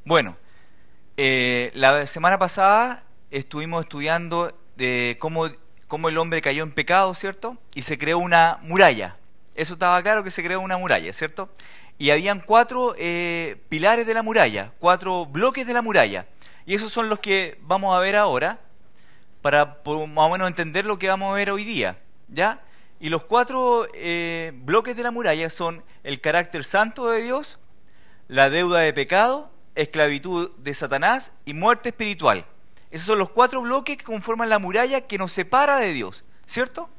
Bueno, la semana pasada estuvimos estudiando de cómo el hombre cayó en pecado, ¿cierto? Y se creó una muralla. Eso estaba claro, que se creó una muralla, ¿cierto? Y habían cuatro pilares de la muralla, cuatro bloques de la muralla. Y esos son los que vamos a ver ahora, para más o menos entender lo que vamos a ver hoy día, ¿ya? Y los cuatro bloques de la muralla son el carácter santo de Dios, la deuda de pecado, esclavitud de Satanás y muerte espiritual. Esos son los cuatro bloques que conforman la muralla que nos separa de Dios, ¿cierto?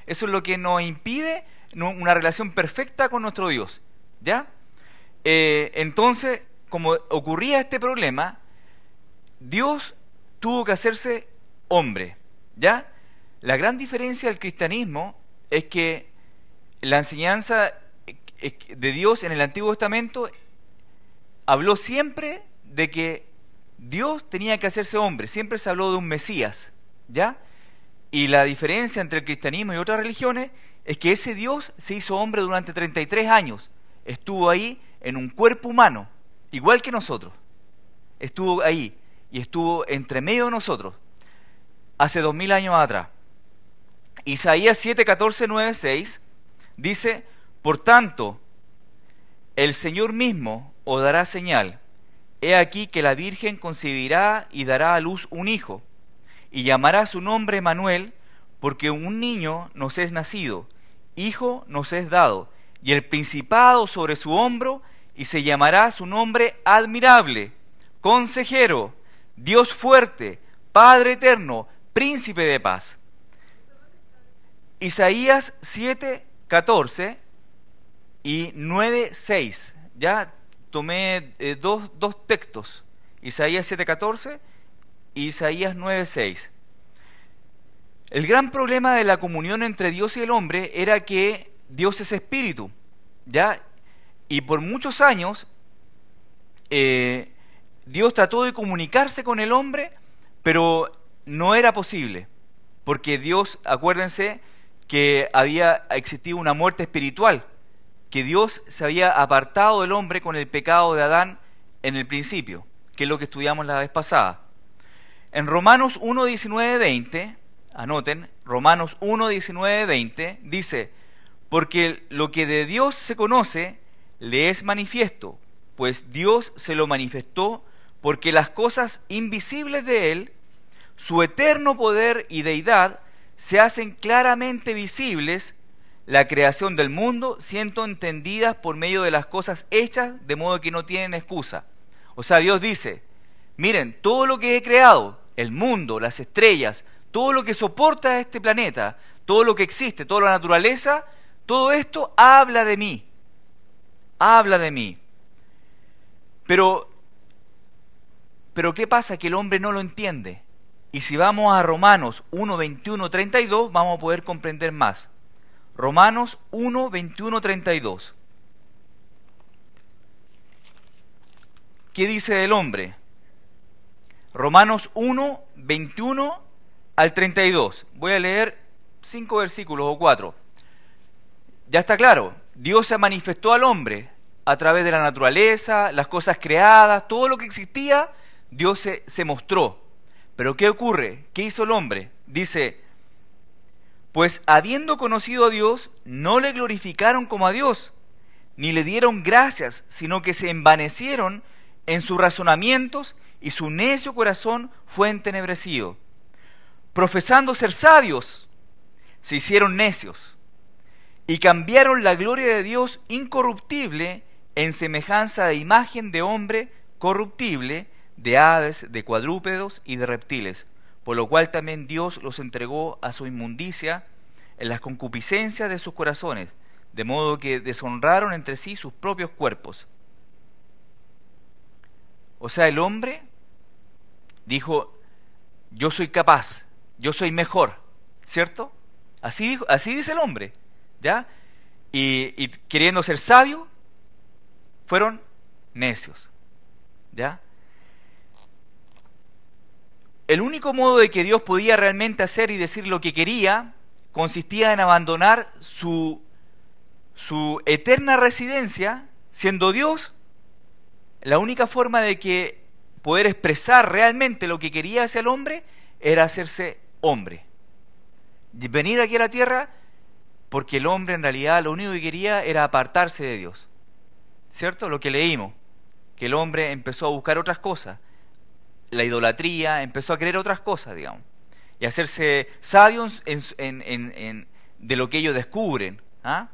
Eso es lo que nos impide una relación perfecta con nuestro Dios, ¿ya? Entonces, como ocurría este problema, Dios tuvo que hacerse hombre, ¿ya? La gran diferencia del cristianismo es que la enseñanza de Dios en el Antiguo Testamento habló siempre de que Dios tenía que hacerse hombre, siempre se habló de un Mesías, ¿ya? Y la diferencia entre el cristianismo y otras religiones es que ese Dios se hizo hombre durante 33 años, estuvo ahí en un cuerpo humano, igual que nosotros, estuvo ahí y estuvo entre medio de nosotros, hace 2000 años atrás. Isaías 7, 14, 9, 6 dice: por tanto, el Señor mismo os dará señal. He aquí que la Virgen concebirá y dará a luz un hijo, y llamará su nombre Emmanuel, porque un niño nos es nacido, hijo nos es dado, y el principado sobre su hombro, y se llamará su nombre Admirable, Consejero, Dios fuerte, Padre eterno, Príncipe de paz. Isaías 7, 14 y 9, 6. Ya tomé dos textos, Isaías 7, 14 y Isaías 9, 6. El gran problema de la comunión entre Dios y el hombre era que Dios es espíritu, ¿ya? Y por muchos años Dios trató de comunicarse con el hombre, pero no era posible, porque Dios, acuérdense, que había existido una muerte espiritual, que Dios se había apartado del hombre con el pecado de Adán en el principio, que es lo que estudiamos la vez pasada. En Romanos 1, 19, 20, anoten, Romanos 1, 19, 20, dice: porque lo que de Dios se conoce le es manifiesto, pues Dios se lo manifestó, porque las cosas invisibles de Él, su eterno poder y deidad, se hacen claramente visibles, la creación del mundo siendo entendidas por medio de las cosas hechas, de modo que no tienen excusa. O sea, Dios dice: miren, todo lo que he creado, el mundo, las estrellas, todo lo que soporta este planeta, todo lo que existe, toda la naturaleza, todo esto habla de mí. Habla de mí. Pero ¿qué pasa? Que el hombre no lo entiende. Y si vamos a Romanos 1, 21, 32, vamos a poder comprender más. Romanos 1, 21, 32. ¿Qué dice del hombre? Romanos 1, 21 al 32. Voy a leer 5 versículos o 4. Ya está claro, Dios se manifestó al hombre a través de la naturaleza, las cosas creadas, todo lo que existía, Dios se mostró. Pero ¿qué ocurre? ¿Qué hizo el hombre? Dice: pues habiendo conocido a Dios, no le glorificaron como a Dios, ni le dieron gracias, sino que se envanecieron en sus razonamientos, y su necio corazón fue entenebrecido. Profesando ser sabios, se hicieron necios, y cambiaron la gloria de Dios incorruptible en semejanza de imagen de hombre corruptible, de aves, de cuadrúpedos y de reptiles, por lo cual también Dios los entregó a su inmundicia en las concupiscencias de sus corazones, de modo que deshonraron entre sí sus propios cuerpos. O sea, el hombre dijo: yo soy capaz, yo soy mejor, ¿cierto? Así dice el hombre, ¿ya? Y queriendo ser sabio, fueron necios, ¿ya? El único modo de que Dios podía realmente hacer y decir lo que quería consistía en abandonar su eterna residencia, siendo Dios. La única forma de que poder expresar realmente lo que quería hacia el hombre, era hacerse hombre. Venir aquí a la tierra porque el hombre en realidad lo único que quería era apartarse de Dios. ¿Cierto? Lo que leímos, que el hombre empezó a buscar otras cosas, la idolatría, empezó a creer otras cosas, digamos, y a hacerse sabios de lo que ellos descubren. ¿Ah?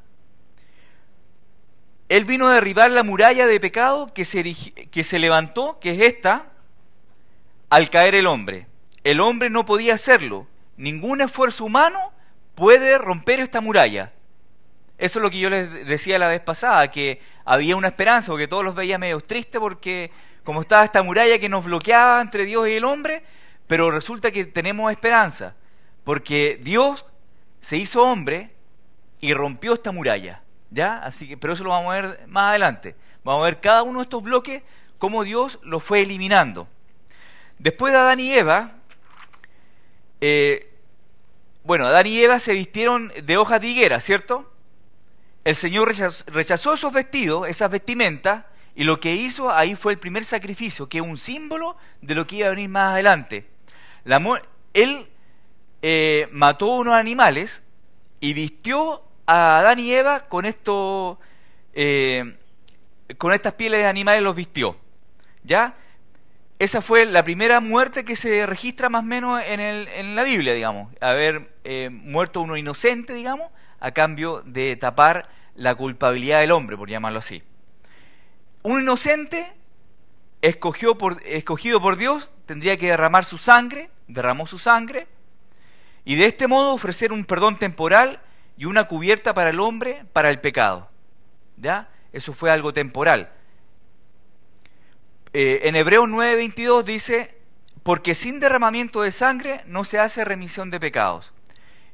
Él vino a derribar la muralla de pecado que se levantó, que es esta, al caer el hombre. El hombre no podía hacerlo. Ningún esfuerzo humano puede romper esta muralla. Eso es lo que yo les decía la vez pasada, que había una esperanza, porque todos los veía medio tristes porque como estaba esta muralla que nos bloqueaba entre Dios y el hombre, pero resulta que tenemos esperanza, porque Dios se hizo hombre y rompió esta muralla, ¿ya? Así que, pero eso lo vamos a ver más adelante. Vamos a ver cada uno de estos bloques, cómo Dios los fue eliminando. Después de Adán y Eva, Adán y Eva se vistieron de hojas de higuera, ¿cierto? El Señor rechazó esos vestidos, esas vestimentas, y lo que hizo ahí fue el primer sacrificio, que es un símbolo de lo que iba a venir más adelante. Él mató unos animales y vistió a Adán y Eva con estas pieles de animales, los vistió, ¿ya? Esa fue la primera muerte que se registra más o menos en la Biblia, digamos. Haber muerto uno inocente, digamos, a cambio de tapar la culpabilidad del hombre, por llamarlo así. Un inocente escogido por Dios tendría que derramar su sangre, derramó su sangre, y de este modo ofrecer un perdón temporal y una cubierta para el hombre para el pecado. ¿Ya? Eso fue algo temporal. En Hebreos 9:22 dice, porque sin derramamiento de sangre no se hace remisión de pecados.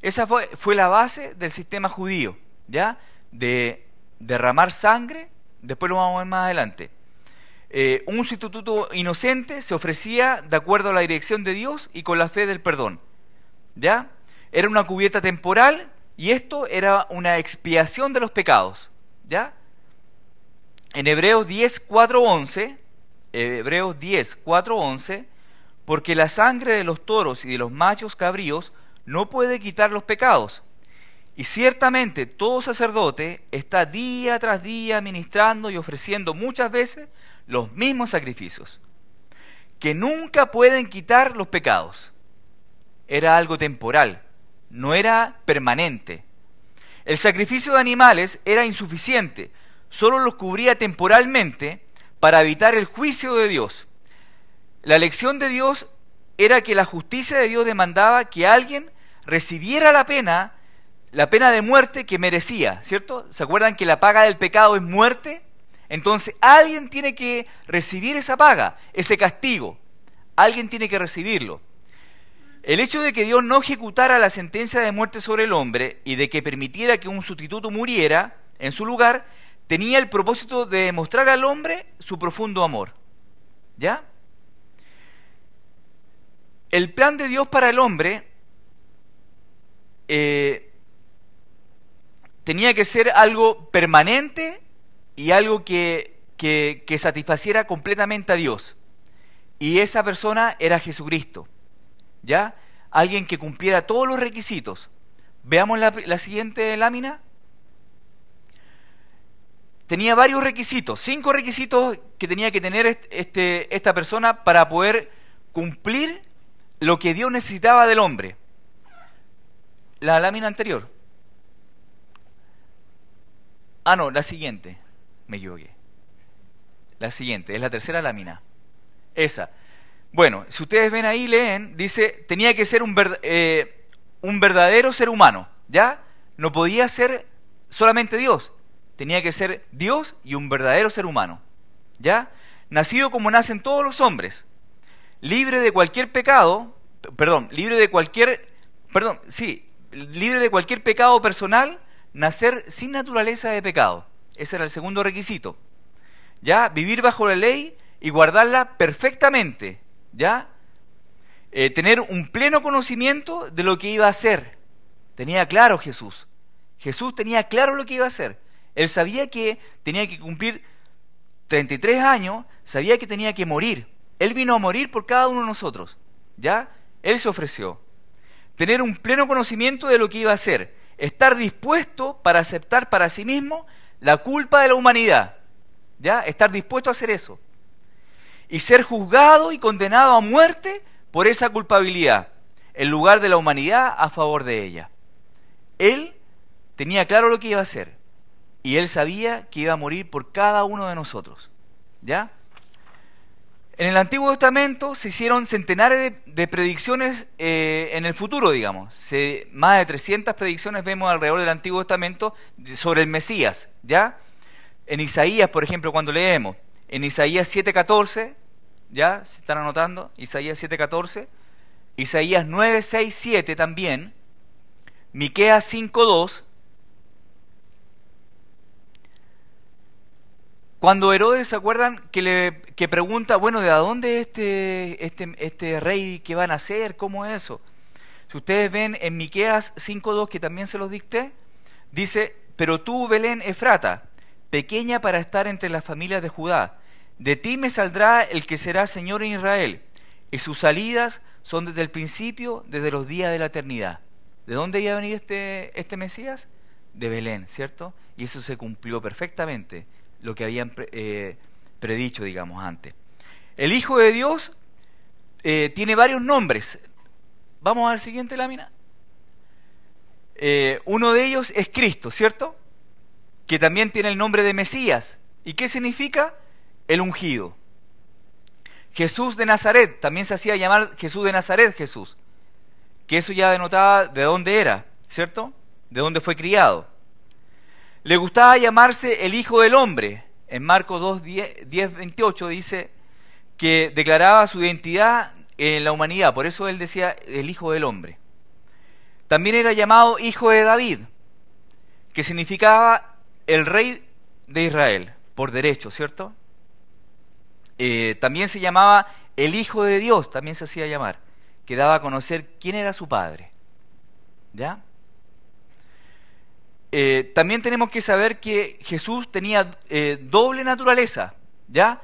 Esa fue la base del sistema judío, ¿ya? De derramar sangre, después lo vamos a ver más adelante. Un sustituto inocente se ofrecía de acuerdo a la dirección de Dios y con la fe del perdón, ¿ya? Era una cubierta temporal y esto era una expiación de los pecados, ¿ya? En Hebreos 10:4-11, porque la sangre de los toros y de los machos cabríos no puede quitar los pecados. Y ciertamente todo sacerdote está día tras día ministrando y ofreciendo muchas veces los mismos sacrificios, que nunca pueden quitar los pecados. Era algo temporal, no era permanente. El sacrificio de animales era insuficiente, solo los cubría temporalmente para evitar el juicio de Dios. La elección de Dios era que la justicia de Dios demandaba que alguien recibiera la pena de muerte que merecía, ¿cierto? ¿Se acuerdan que la paga del pecado es muerte? Entonces alguien tiene que recibir esa paga, ese castigo. Alguien tiene que recibirlo. El hecho de que Dios no ejecutara la sentencia de muerte sobre el hombre y de que permitiera que un sustituto muriera en su lugar, tenía el propósito de demostrar al hombre su profundo amor. ¿Ya? El plan de Dios para el hombre tenía que ser algo permanente y algo que satisfaciera completamente a Dios. Y esa persona era Jesucristo, ¿ya? Alguien que cumpliera todos los requisitos. Veamos la siguiente lámina. Tenía varios requisitos, 5 requisitos que tenía que tener esta persona para poder cumplir lo que Dios necesitaba del hombre. La lámina anterior. Ah, no, la siguiente. Me equivoqué. La siguiente, es la tercera lámina. Esa. Bueno, si ustedes ven ahí, leen, dice, tenía que ser un verdadero ser humano, ¿ya? No podía ser solamente Dios. Tenía que ser Dios y un verdadero ser humano, ¿ya? Nacido como nacen todos los hombres, libre de cualquier pecado, libre de cualquier pecado personal, nacer sin naturaleza de pecado. Ese era el segundo requisito, ¿ya? Vivir bajo la ley y guardarla perfectamente, ¿ya? Tener un pleno conocimiento de lo que iba a hacer. Tenía claro Jesús tenía claro lo que iba a hacer. Él sabía que tenía que cumplir 33 años, sabía que tenía que morir, Él vino a morir por cada uno de nosotros, ¿ya? Él se ofreció. Tener un pleno conocimiento de lo que iba a hacer, estar dispuesto para aceptar para sí mismo la culpa de la humanidad, ¿ya? Estar dispuesto a hacer eso. Y ser juzgado y condenado a muerte por esa culpabilidad, en lugar de la humanidad a favor de ella. Él tenía claro lo que iba a hacer, y él sabía que iba a morir por cada uno de nosotros, ¿ya? En el Antiguo Testamento se hicieron centenares de predicciones en el futuro, digamos. Más de 300 predicciones vemos alrededor del Antiguo Testamento sobre el Mesías, ¿ya? En Isaías, por ejemplo, cuando leemos, en Isaías 7:14, ¿ya? ¿Se están anotando? Isaías 7:14, Isaías 9:6-7 también, Miqueas 5:2. Cuando Herodes, ¿se acuerdan? Que pregunta, bueno, ¿de dónde este rey que van a nacer? ¿Cómo es eso? Si ustedes ven en Miqueas 5:2, que también se los dicté, dice, pero tú, Belén Efrata, pequeña para estar entre las familias de Judá, de ti me saldrá el que será Señor en Israel, y sus salidas son desde el principio, desde los días de la eternidad. ¿De dónde iba a venir este Mesías? De Belén, ¿cierto? Y eso se cumplió perfectamente, lo que habían predicho, digamos, antes. El Hijo de Dios tiene varios nombres. Vamos a la siguiente lámina. Uno de ellos es Cristo, ¿cierto? Que también tiene el nombre de Mesías. ¿Y qué significa? El ungido. Jesús de Nazaret, también se hacía llamar Jesús de Nazaret, Jesús. Que eso ya denotaba de dónde era, ¿cierto? De dónde fue criado. Le gustaba llamarse el Hijo del Hombre. En Marcos 2:10-28 dice que declaraba su identidad en la humanidad. Por eso él decía el Hijo del Hombre. También era llamado Hijo de David, que significaba el Rey de Israel, por derecho, ¿cierto? También se llamaba el Hijo de Dios, también se hacía llamar, que daba a conocer quién era su Padre. ¿Ya? También tenemos que saber que Jesús tenía doble naturaleza, ¿ya?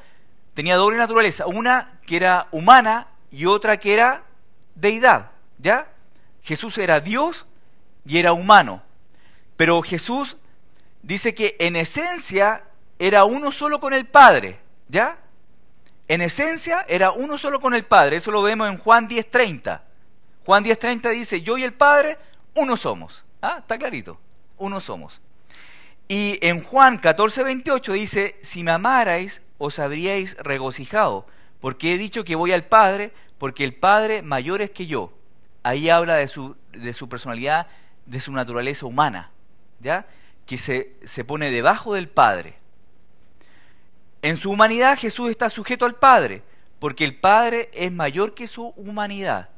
Tenía doble naturaleza, una que era humana y otra que era deidad, ¿ya? Jesús era Dios y era humano, pero Jesús dice que en esencia era uno solo con el Padre, ¿ya? En esencia era uno solo con el Padre, eso lo vemos en Juan 10:30. Juan 10:30 dice, yo y el Padre, uno somos. ¿Ah? Está clarito. Uno somos. Y en Juan 14:28 dice, si me amarais, os habríais regocijado, porque he dicho que voy al Padre, porque el Padre mayor es que yo. Ahí habla de su personalidad, de su naturaleza humana, ¿ya? Que se pone debajo del Padre. En su humanidad Jesús está sujeto al Padre, porque el Padre es mayor que su humanidad.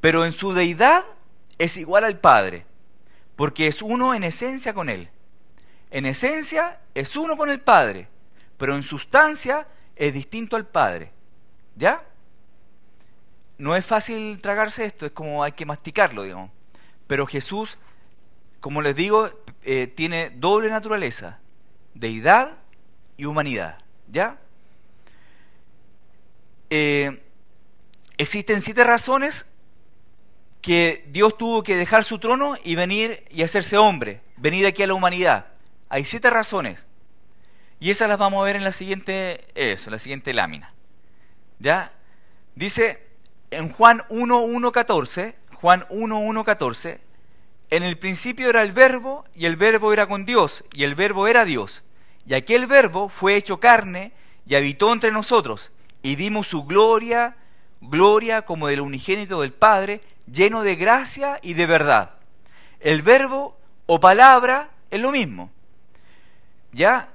Pero en su deidad es igual al Padre, porque es uno en esencia con Él. En esencia es uno con el Padre, pero en sustancia es distinto al Padre. ¿Ya? No es fácil tragarse esto, es como hay que masticarlo, digamos. Pero Jesús, como les digo, tiene doble naturaleza, deidad y humanidad. ¿Ya? Existen 7 razones que Dios tuvo que dejar su trono y venir y hacerse hombre, venir aquí a la humanidad. Hay 7 razones. Y esas las vamos a ver en la siguiente lámina. ¿Ya? Dice en Juan 1:14, en el principio era el Verbo, y el Verbo era con Dios, y el Verbo era Dios. Y aquel Verbo fue hecho carne y habitó entre nosotros, y vimos su gloria como del unigénito del Padre, lleno de gracia y de verdad. El verbo o palabra es lo mismo. ¿Ya?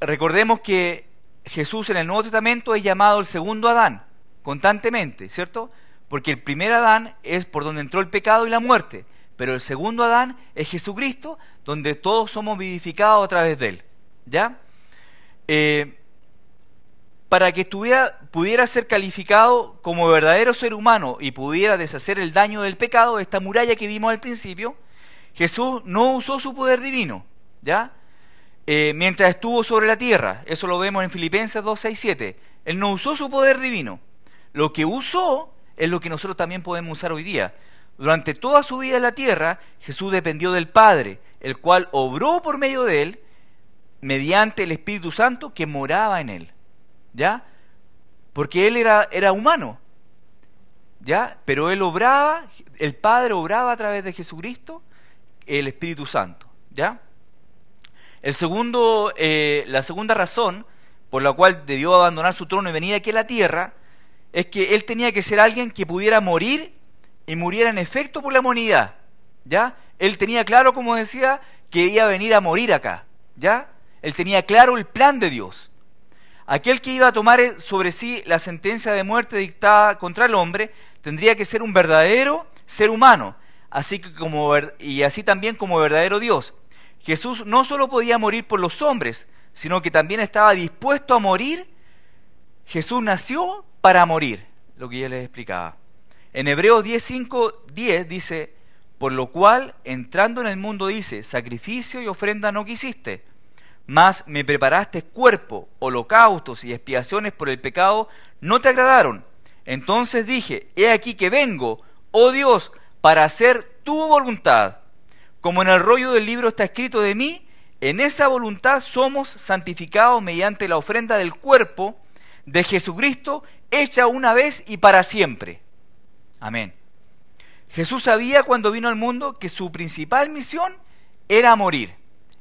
Recordemos que Jesús en el Nuevo Testamento es llamado el segundo Adán, constantemente, ¿cierto? Porque el primer Adán es por donde entró el pecado y la muerte, pero el segundo Adán es Jesucristo, donde todos somos vivificados a través de él. ¿Ya? Para que pudiera ser calificado como verdadero ser humano y pudiera deshacer el daño del pecado, esta muralla que vimos al principio, Jesús no usó su poder divino, ¿ya? mientras estuvo sobre la tierra. Eso lo vemos en Filipenses 2, 6, 7. Él no usó su poder divino. Lo que usó es lo que nosotros también podemos usar hoy día. Durante toda su vida en la tierra, Jesús dependió del Padre, el cual obró por medio de él, mediante el Espíritu Santo que moraba en él. ¿Ya? Porque él era humano. ¿Ya? Pero él obraba, el Padre obraba a través de Jesucristo, el Espíritu Santo. ¿Ya? La segunda razón por la cual debió abandonar su trono y venir aquí a la tierra es que él tenía que ser alguien que pudiera morir y muriera en efecto por la humanidad. ¿Ya? Él tenía claro, como decía, que iba a venir a morir acá. ¿Ya? Él tenía claro el plan de Dios. Aquel que iba a tomar sobre sí la sentencia de muerte dictada contra el hombre tendría que ser un verdadero ser humano, así también como verdadero Dios. Jesús no solo podía morir por los hombres, sino que también estaba dispuesto a morir. Jesús nació para morir, lo que ya les explicaba. En Hebreos 10:5-10 dice, por lo cual, entrando en el mundo dice, sacrificio y ofrenda no quisiste, mas me preparaste cuerpo, holocaustos y expiaciones por el pecado no te agradaron. Entonces dije, he aquí que vengo, oh Dios, para hacer tu voluntad. Como en el rollo del libro está escrito de mí, en esa voluntad somos santificados mediante la ofrenda del cuerpo de Jesucristo, hecha una vez y para siempre. Amén. Jesús sabía cuando vino al mundo que su principal misión era morir,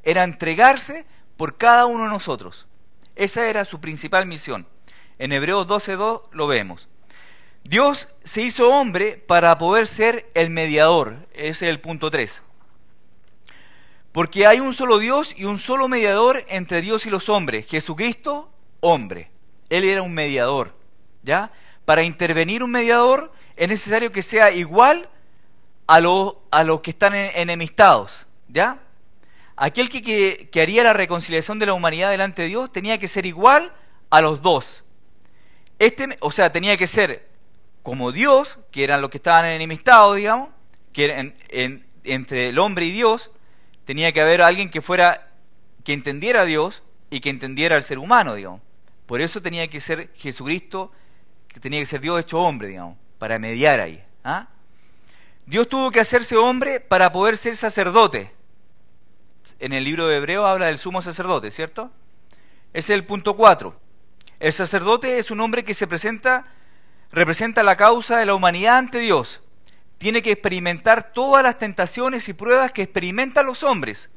era entregarse por cada uno de nosotros. Esa era su principal misión. En Hebreos 12:2 lo vemos. Dios se hizo hombre para poder ser el mediador. Ese es el punto 3. Porque hay un solo Dios y un solo mediador entre Dios y los hombres, Jesucristo, hombre. Él era un mediador, ¿ya? Para intervenir un mediador es necesario que sea igual a los que están enemistados, ¿ya? Aquel que haría la reconciliación de la humanidad delante de Dios tenía que ser igual a los dos. Tenía que ser como Dios, que eran los que estaban enemistados, digamos, que eran entre el hombre y Dios. Tenía que haber alguien que entendiera a Dios y que entendiera al ser humano, digamos. Por eso tenía que ser Jesucristo, que tenía que ser Dios hecho hombre, digamos, para mediar ahí. ¿Ah? Dios tuvo que hacerse hombre para poder ser sacerdote. En el libro de Hebreos habla del sumo sacerdote, ¿cierto? Ese es el punto 4. El sacerdote es un hombre que representa la causa de la humanidad ante Dios. Tiene que experimentar todas las tentaciones y pruebas que experimentan los hombres.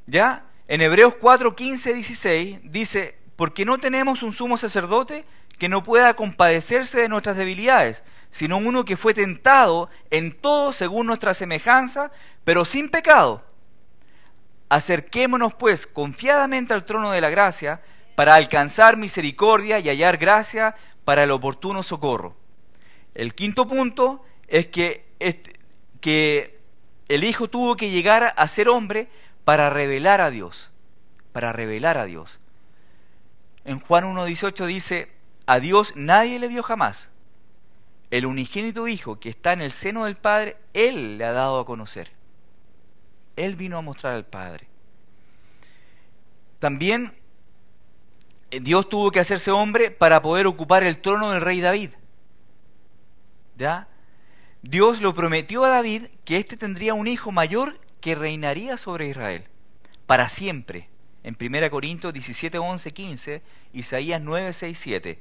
¿Ya? En Hebreos 4, 15, 16 dice, porque no tenemos un sumo sacerdote que no pueda compadecerse de nuestras debilidades, sino uno que fue tentado en todo según nuestra semejanza, pero sin pecado. Acerquémonos pues confiadamente al trono de la gracia para alcanzar misericordia y hallar gracia para el oportuno socorro. El quinto punto es que el Hijo tuvo que llegar a ser hombre para revelar a Dios. Para revelar a Dios. En Juan 1:18 dice, a Dios nadie le vio jamás. El unigénito Hijo que está en el seno del Padre, Él le ha dado a conocer. Él vino a mostrar al Padre. También Dios tuvo que hacerse hombre para poder ocupar el trono del rey David. ¿Ya? Dios lo prometió a David que éste tendría un hijo mayor que reinaría sobre Israel para siempre. En 1 Corintios 17, 11, 15, Isaías 9, 6, 7.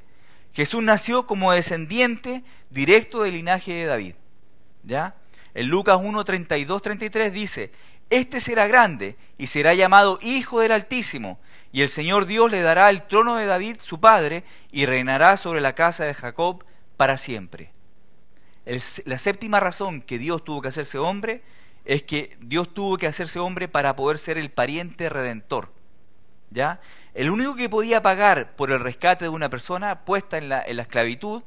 Jesús nació como descendiente directo del linaje de David. ¿Ya? En Lucas 1, 32, 33 dice, este será grande y será llamado Hijo del Altísimo, y el Señor Dios le dará el trono de David, su padre, y reinará sobre la casa de Jacob para siempre. La séptima razón que Dios tuvo que hacerse hombre es que Dios tuvo que hacerse hombre para poder ser el pariente redentor. ¿Ya? El único que podía pagar por el rescate de una persona puesta en la esclavitud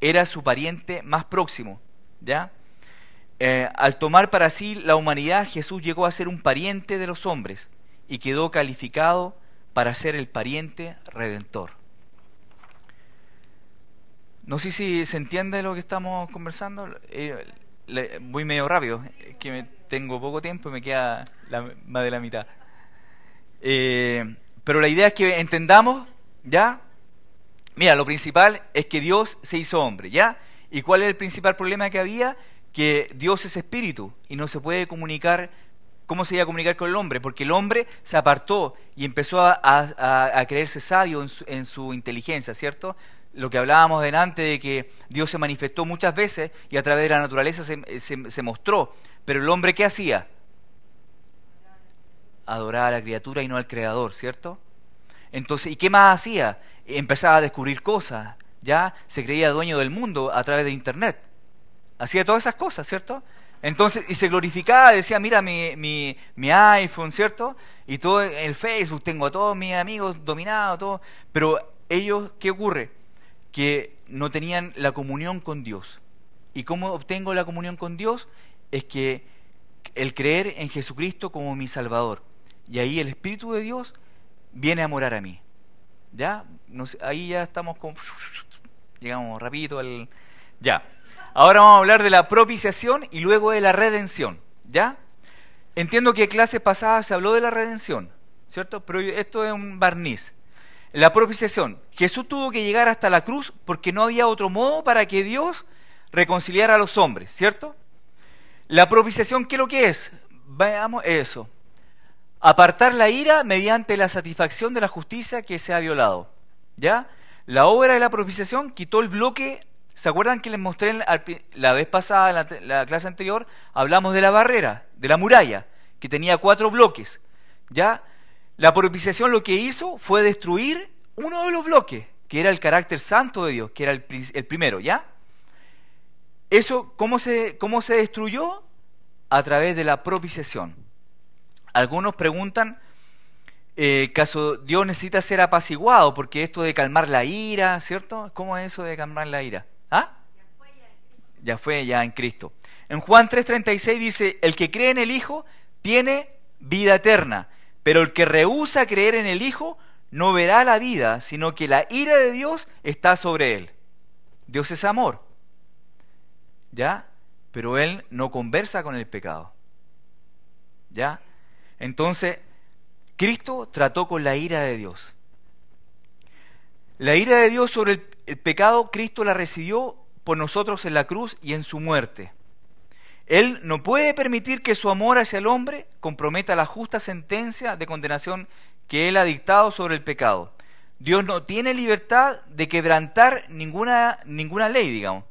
era su pariente más próximo. ¿Ya? Al tomar para sí la humanidad, Jesús llegó a ser un pariente de los hombres y quedó calificado para ser el pariente redentor. No sé si se entiende lo que estamos conversando. Voy medio rápido, es que tengo poco tiempo y me queda más de la mitad. Pero la idea es que entendamos, ¿ya? Mira, lo principal es que Dios se hizo hombre, ¿ya? ¿Y cuál es el principal problema que había? Que Dios es espíritu y no se puede comunicar. ¿Cómo se iba a comunicar con el hombre? Porque el hombre se apartó y empezó a creerse sabio en su inteligencia, ¿cierto? Lo que hablábamos delante de que Dios se manifestó muchas veces y a través de la naturaleza se mostró. Pero el hombre, ¿qué hacía? Adoraba a la criatura y no al creador, ¿cierto? Entonces, ¿y qué más hacía? Empezaba a descubrir cosas, ¿ya? Se creía dueño del mundo a través de Internet. Hacía todas esas cosas, ¿cierto? Entonces, y se glorificaba, decía, mira mi iPhone, ¿cierto? Y todo el Facebook, tengo a todos mis amigos dominados, todo. Pero ellos, ¿qué ocurre? Que no tenían la comunión con Dios. ¿Y cómo obtengo la comunión con Dios? Es que el creer en Jesucristo como mi Salvador. Y ahí el Espíritu de Dios viene a morar a mí. ¿Ya? No sé, ahí ya estamos con... Llegamos rapidito al... Ya. Ahora vamos a hablar de la propiciación y luego de la redención, ¿ya? Entiendo que en clases pasadas se habló de la redención, ¿cierto? Pero esto es un barniz. La propiciación. Jesús tuvo que llegar hasta la cruz porque no había otro modo para que Dios reconciliara a los hombres, ¿cierto? La propiciación, ¿qué es lo que es? Veamos eso. Apartar la ira mediante la satisfacción de la justicia que se ha violado, ¿ya? La obra de la propiciación quitó el bloque. ¿Se acuerdan que les mostré la vez pasada, en la clase anterior, hablamos de la barrera, de la muralla, que tenía 4 bloques? ¿Ya? La propiciación lo que hizo fue destruir uno de los bloques, que era el carácter santo de Dios, que era el primero, ¿ya? Eso, ¿cómo se destruyó? A través de la propiciación. Algunos preguntan, ¿caso Dios necesita ser apaciguado? Porque esto de calmar la ira, ¿cierto? ¿Cómo es eso de calmar la ira? ¿Ah? Ya fue en Cristo. En Juan 3:36 dice, el que cree en el Hijo tiene vida eterna, pero el que rehúsa creer en el Hijo no verá la vida, sino que la ira de Dios está sobre él. Dios es amor, ¿ya? Pero Él no conversa con el pecado, ¿ya? Entonces, Cristo trató con la ira de Dios. La ira de Dios sobre el pecado, Cristo la recibió por nosotros en la cruz y en su muerte. Él no puede permitir que su amor hacia el hombre comprometa la justa sentencia de condenación que Él ha dictado sobre el pecado. Dios no tiene libertad de quebrantar ninguna ley, digamos,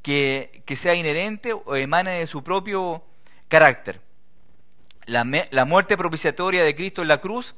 que sea inherente o emane de su propio carácter. La muerte propiciatoria de Cristo en la cruz,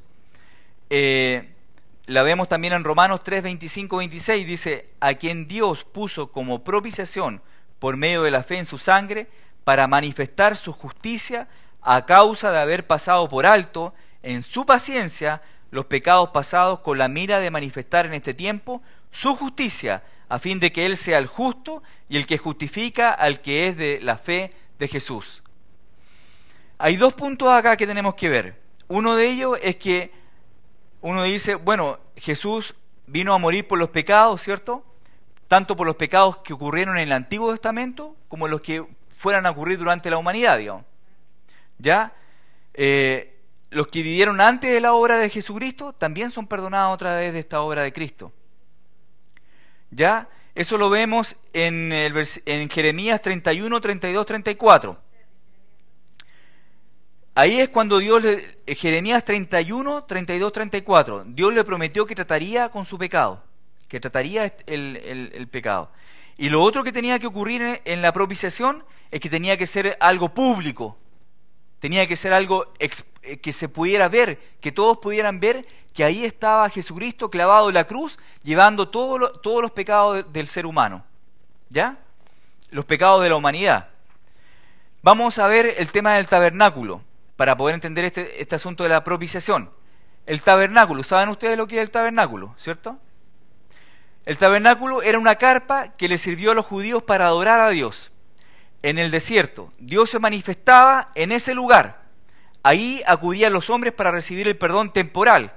la vemos también en Romanos 3, 25, 26, dice, a quien Dios puso como propiciación por medio de la fe en su sangre, para manifestar su justicia a causa de haber pasado por alto en su paciencia los pecados pasados con la mira de manifestar en este tiempo su justicia, a fin de que Él sea el justo y el que justifica al que es de la fe de Jesús. Hay 2 puntos acá que tenemos que ver. Uno de ellos es que uno dice, bueno, Jesús vino a morir por los pecados, ¿cierto? Tanto por los pecados que ocurrieron en el Antiguo Testamento como los que fueran a ocurrir durante la humanidad, digamos. ¿Ya? Los que vivieron antes de la obra de Jesucristo también son perdonados a través de esta obra de Cristo. ¿Ya? Eso lo vemos en Jeremías 31, 32, 34. Ahí es cuando Jeremías 31, 32, 34, Dios le prometió que trataría con su pecado, que trataría el pecado. Y lo otro que tenía que ocurrir en la propiciación es que tenía que ser algo público, tenía que ser algo que se pudiera ver, que todos pudieran ver que ahí estaba Jesucristo clavado en la cruz, llevando todos los pecados del ser humano, ¿ya? Los pecados de la humanidad. Vamos a ver el tema del tabernáculo, para poder entender este asunto de la propiciación. El tabernáculo, ¿saben ustedes lo que es el tabernáculo, cierto? El tabernáculo era una carpa que le sirvió a los judíos para adorar a Dios. En el desierto, Dios se manifestaba en ese lugar. Ahí acudían los hombres para recibir el perdón temporal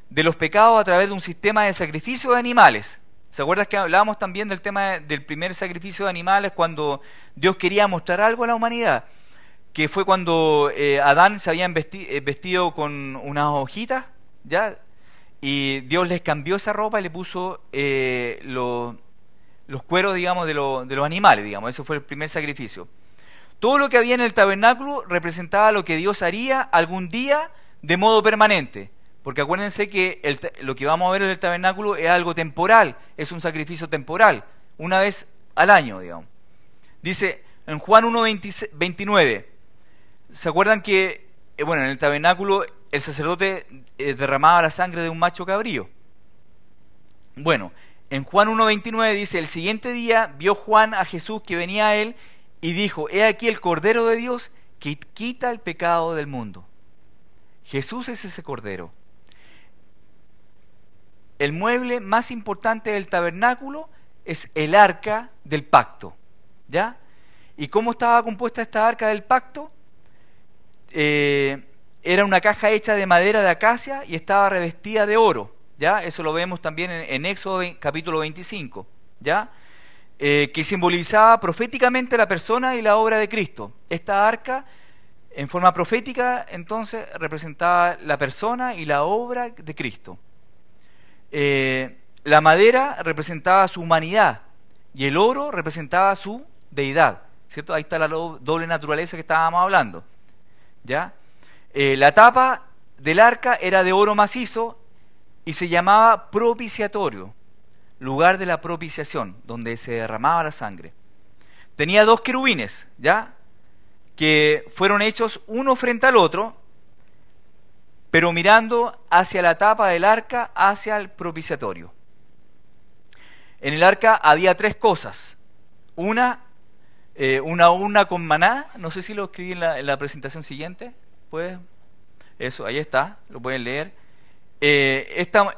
de los pecados a través de un sistema de sacrificio de animales. ¿Se acuerdan que hablábamos también del tema del primer sacrificio de animales cuando Dios quería mostrar algo a la humanidad? que fue cuando Adán se había vestido con unas hojitas, ¿ya? Y Dios les cambió esa ropa y le puso los cueros, digamos, de los animales, digamos. Eso fue el primer sacrificio. Todo lo que había en el tabernáculo representaba lo que Dios haría algún día de modo permanente. Porque acuérdense que lo que vamos a ver en el tabernáculo es algo temporal, es un sacrificio temporal, una vez al año, digamos. Dice en Juan 1:29, ¿se acuerdan que, bueno, en el tabernáculo el sacerdote derramaba la sangre de un macho cabrío? Bueno, en Juan 1:29 dice, el siguiente día vio Juan a Jesús que venía a él y dijo, he aquí el Cordero de Dios que quita el pecado del mundo. Jesús es ese Cordero. El mueble más importante del tabernáculo es el arca del pacto, ¿ya? ¿Y cómo estaba compuesta esta arca del pacto? Era una caja hecha de madera de acacia y estaba revestida de oro, ¿ya? Eso lo vemos también en Éxodo capítulo 25, ¿ya? Que simbolizaba proféticamente la persona y la obra de Cristo. Esta arca, en forma profética, entonces, representaba la persona y la obra de Cristo. La madera representaba su humanidad y el oro representaba su deidad, ¿cierto? Ahí está la doble naturaleza que estábamos hablando, ¿ya? La tapa del arca era de oro macizo y se llamaba propiciatorio, lugar de la propiciación, donde se derramaba la sangre. Tenía dos querubines, ¿ya? Que fueron hechos uno frente al otro, pero mirando hacia la tapa del arca, hacia el propiciatorio. En el arca había tres cosas. Una con maná, no sé si lo escribí en la presentación siguiente, pues eso, ahí está, lo pueden leer. Esta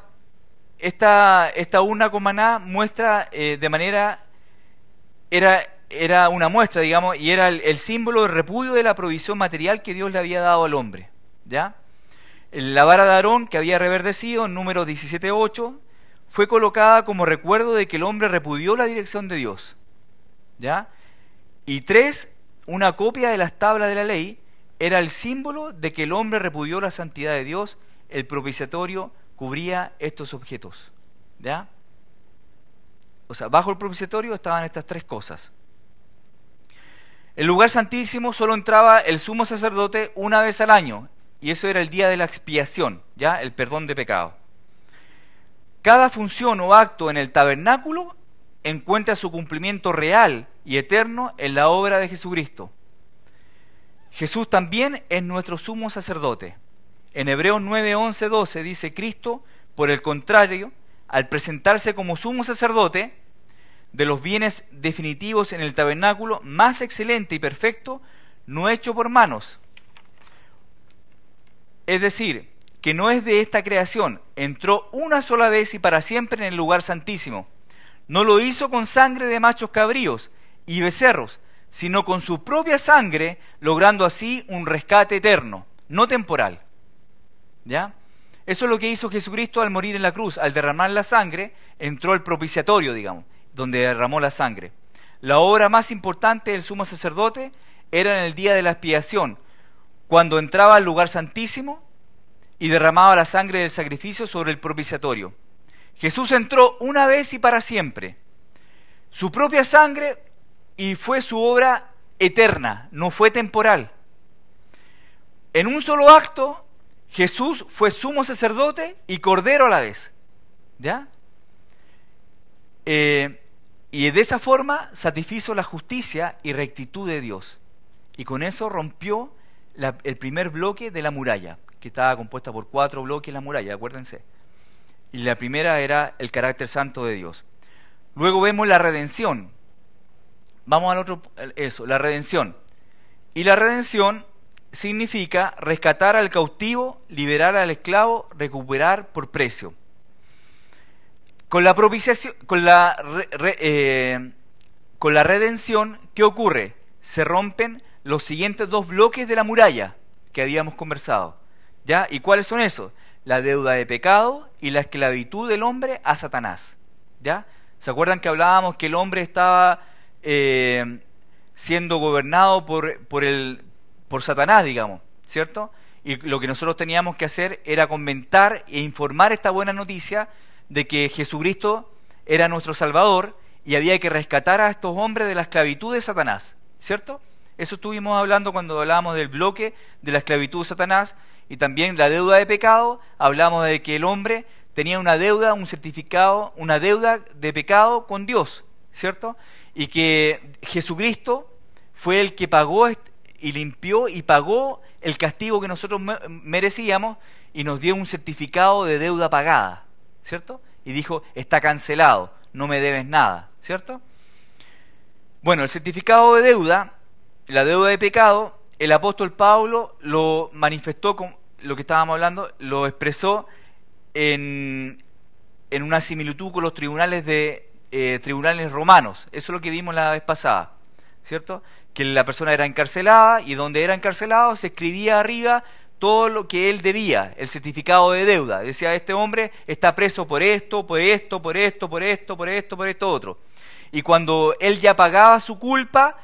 urna con maná muestra de manera, era una muestra, digamos, y era el símbolo de repudio de la provisión material que Dios le había dado al hombre, ¿ya? La vara de Aarón, que había reverdecido, en número 17:8, fue colocada como recuerdo de que el hombre repudió la dirección de Dios, ¿ya? Y 3, una copia de las tablas de la ley, era el símbolo de que el hombre repudió la santidad de Dios. El propiciatorio cubría estos objetos, ¿ya? O sea, bajo el propiciatorio estaban estas tres cosas. El lugar santísimo solo entraba el sumo sacerdote una vez al año, y eso era el día de la expiación, ¿ya? El perdón de pecado. Cada función o acto en el tabernáculo encuentra su cumplimiento real y eterno en la obra de Jesucristo. Jesús también es nuestro sumo sacerdote. En Hebreos 9:11-12 dice, Cristo, por el contrario, al presentarse como sumo sacerdote de los bienes definitivos en el tabernáculo, más excelente y perfecto, no hecho por manos. Es decir, que no es de esta creación, entró una sola vez y para siempre en el lugar santísimo. No lo hizo con sangre de machos cabríos y becerros, sino con su propia sangre, logrando así un rescate eterno, no temporal. ¿Ya? Eso es lo que hizo Jesucristo al morir en la cruz. Al derramar la sangre, entró al propiciatorio, digamos, donde derramó la sangre. La obra más importante del sumo sacerdote era en el día de la expiación, cuando entraba al lugar santísimo y derramaba la sangre del sacrificio sobre el propiciatorio. Jesús entró una vez y para siempre. Su propia sangre, y fue su obra eterna, no fue temporal. En un solo acto, Jesús fue sumo sacerdote y cordero a la vez. ¿Ya? Y de esa forma satisfizo la justicia y rectitud de Dios. Y con eso rompió el primer bloque de la muralla, que estaba compuesta por 4 bloques la muralla, acuérdense. Y la primera era el carácter santo de Dios. Luego vemos la redención. Vamos al otro, eso, la redención. Y la redención significa rescatar al cautivo, liberar al esclavo, recuperar por precio. Con la propiciación, con la redención, ¿qué ocurre? Se rompen los siguientes 2 bloques de la muralla que habíamos conversado, ¿ya? ¿Y cuáles son esos? La deuda de pecado y la esclavitud del hombre a Satanás, ¿ya? ¿Se acuerdan que hablábamos que el hombre estaba siendo gobernado por por Satanás, digamos, ¿cierto? Y lo que nosotros teníamos que hacer era comentar e informar esta buena noticia de que Jesucristo era nuestro Salvador y había que rescatar a estos hombres de la esclavitud de Satanás, ¿cierto? Eso estuvimos hablando cuando hablábamos del bloque de la esclavitud de Satanás y también la deuda de pecado. Hablamos de que el hombre tenía una deuda, un certificado, una deuda de pecado con Dios, ¿cierto? Y que Jesucristo fue el que pagó y limpió y pagó el castigo que nosotros merecíamos y nos dio un certificado de deuda pagada, ¿cierto? Y dijo, está cancelado, no me debes nada, ¿cierto? Bueno, el certificado de deuda, la deuda de pecado, el apóstol Pablo lo manifestó con lo que estábamos hablando, lo expresó en una similitud con los tribunales tribunales romanos. Eso es lo que vimos la vez pasada, ¿cierto? Que la persona era encarcelada y donde era encarcelado se escribía arriba todo lo que él debía, el certificado de deuda. Decía, este hombre está preso por esto, por esto, por esto, por esto, por esto, por esto otro. Y cuando él ya pagaba su culpa,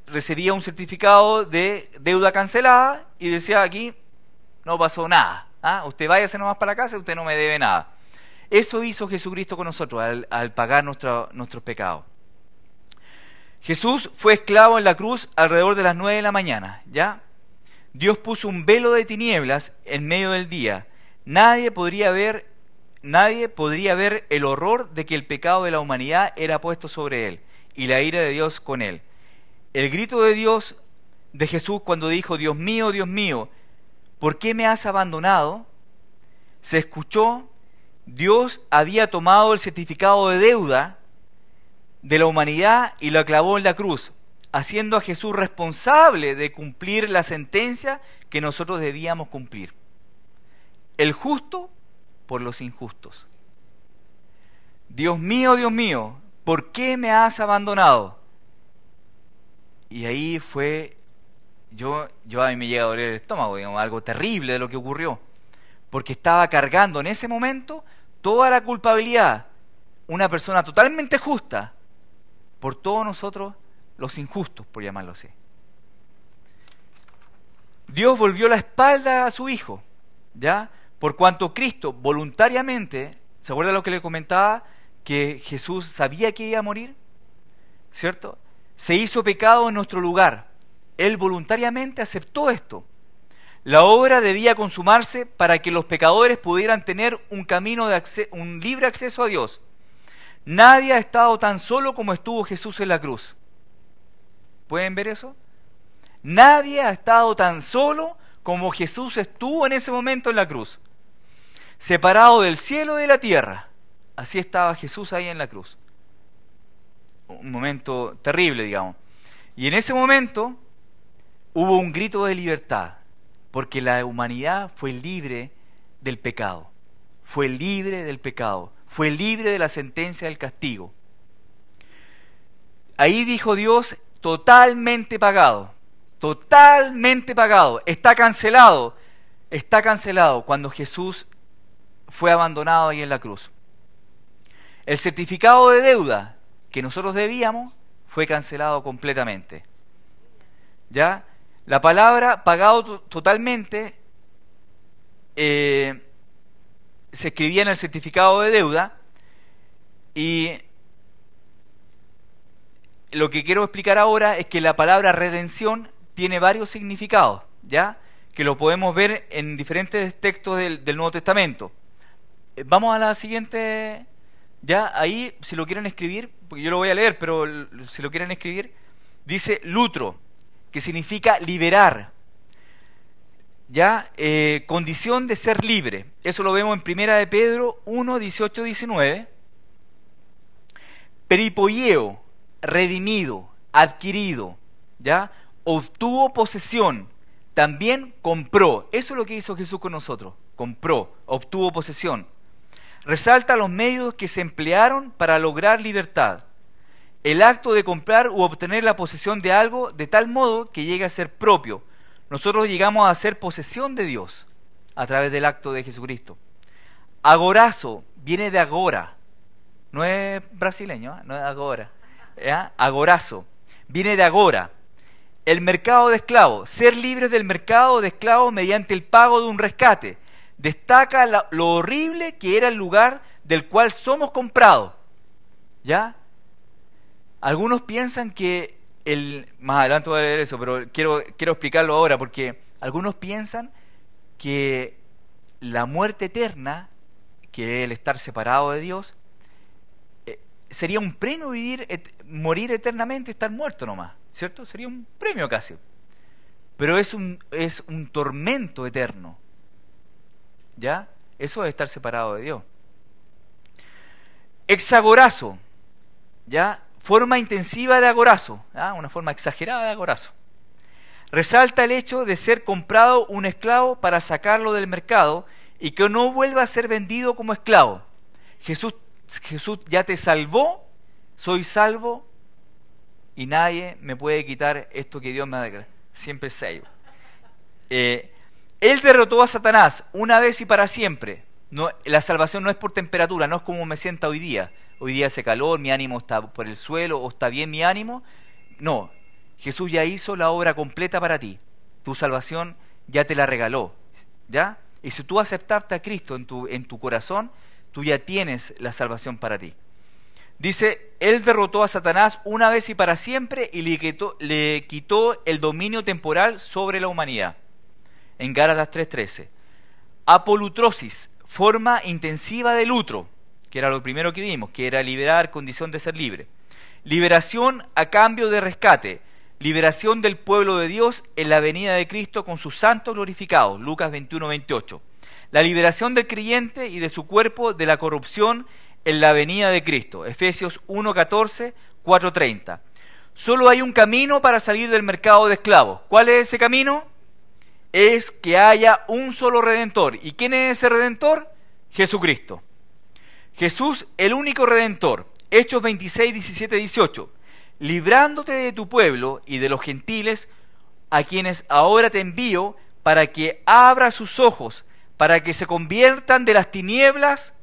recibía un certificado de deuda cancelada y decía, aquí no pasó nada. Usted váyase nomás para la casa, usted no me debe nada. Eso hizo Jesucristo con nosotros al pagar nuestros pecados. Jesús fue esclavo en la cruz alrededor de las 9 de la mañana, ¿ya? Dios puso un velo de tinieblas en medio del día. Nadie podría ver el horror de que el pecado de la humanidad era puesto sobre él y la ira de Dios con él. El grito de Dios, de Jesús, cuando dijo, Dios mío, ¿por qué me has abandonado?, se escuchó. Dios había tomado el certificado de deuda de la humanidad y lo clavó en la cruz, haciendo a Jesús responsable de cumplir la sentencia que nosotros debíamos cumplir. El justo por los injustos. Dios mío, ¿por qué me has abandonado? Y ahí fue, a mí me llega a doler el estómago, digamos, algo terrible de lo que ocurrió, porque estaba cargando en ese momento toda la culpabilidad, una persona totalmente justa, por todos nosotros los injustos, por llamarlo así. Dios volvió la espalda a su Hijo, ¿ya? Por cuanto Cristo voluntariamente, ¿se acuerda lo que le comentaba? Que Jesús sabía que iba a morir, ¿cierto? Se hizo pecado en nuestro lugar. Él voluntariamente aceptó esto. La obra debía consumarse para que los pecadores pudieran tener un libre acceso a Dios. Nadie ha estado tan solo como estuvo Jesús en la cruz. ¿Pueden ver eso? Nadie ha estado tan solo como Jesús estuvo en ese momento en la cruz. Separado del cielo y de la tierra. Así estaba Jesús ahí en la cruz. Un momento terrible, digamos. Y en ese momento hubo un grito de libertad, porque la humanidad fue libre del pecado. Fue libre del pecado. Fue libre de la sentencia del castigo. Ahí dijo Dios, totalmente pagado, está cancelado, cuando Jesús fue abandonado ahí en la cruz. El certificado de deuda que nosotros debíamos fue cancelado completamente. ¿Ya? La palabra pagado totalmente se escribía en el certificado de deuda, y lo que quiero explicar ahora es que la palabra redención tiene varios significados, ¿ya? Que lo podemos ver en diferentes textos del Nuevo Testamento. Vamos a la siguiente, ya, ahí si lo quieren escribir, porque yo lo voy a leer, pero si lo quieren escribir, dice lutro, que significa liberar, ¿ya? Condición de ser libre. Eso lo vemos en Primera de Pedro 1, 18, 19. Peripoieo, redimido, adquirido, ¿ya? Obtuvo posesión, también compró. Eso es lo que hizo Jesús con nosotros. Compró, obtuvo posesión. Resalta los medios que se emplearon para lograr libertad. El acto de comprar u obtener la posesión de algo de tal modo que llegue a ser propio. Nosotros llegamos a ser posesión de Dios a través del acto de Jesucristo. Agorazo viene de agora. No es brasileño, no es agora. ¿Ya? Agorazo viene de agora. el mercado de esclavos, ser libres del mercado de esclavos mediante el pago de un rescate. Destaca lo horrible que era el lugar del cual somos comprados. ¿Ya? Algunos piensan que más adelante voy a leer eso, pero quiero explicarlo ahora, porque algunos piensan que la muerte eterna, que es el estar separado de Dios, sería un premio morir eternamente, estar muerto nomás, ¿cierto? Sería un premio casi. Pero es un tormento eterno. ¿Ya? Eso es estar separado de Dios. Hexagorazo, ¿ya? Forma intensiva de agorazo, ¿ya? Una forma exagerada de agorazo. Resalta el hecho de ser comprado un esclavo para sacarlo del mercado y que no vuelva a ser vendido como esclavo. Jesús ya te salvó, soy salvo y nadie me puede quitar esto que Dios me ha declarado. Siempre salvo. Él derrotó a Satanás una vez y para siempre. No, la salvación no es por temperatura, no es como me sienta hoy día. Hoy día hace calor, mi ánimo está por el suelo, o está bien mi ánimo. No, Jesús ya hizo la obra completa para ti. Tu salvación ya te la regaló, ¿ya? Y si tú aceptaste a Cristo en tu corazón, tú ya tienes la salvación para ti. Dice, Él derrotó a Satanás una vez y para siempre y le quitó el dominio temporal sobre la humanidad. En Gálatas 3:13. Apolutrosis, forma intensiva del lutro, que era lo primero que vimos, que era liberar, condición de ser libre. Liberación a cambio de rescate, liberación del pueblo de Dios en la venida de Cristo con sus santos glorificados, Lucas 21:28. La liberación del creyente y de su cuerpo de la corrupción en la venida de Cristo, Efesios 1:14, 4:30. Solo hay un camino para salir del mercado de esclavos. ¿Cuál es ese camino? Es que haya un solo Redentor. ¿Y quién es ese Redentor? Jesucristo. Jesús, el único Redentor. Hechos 26, 17, 18. Librándote de tu pueblo y de los gentiles, a quienes ahora te envío, para que abra sus ojos, para que se conviertan de las tinieblas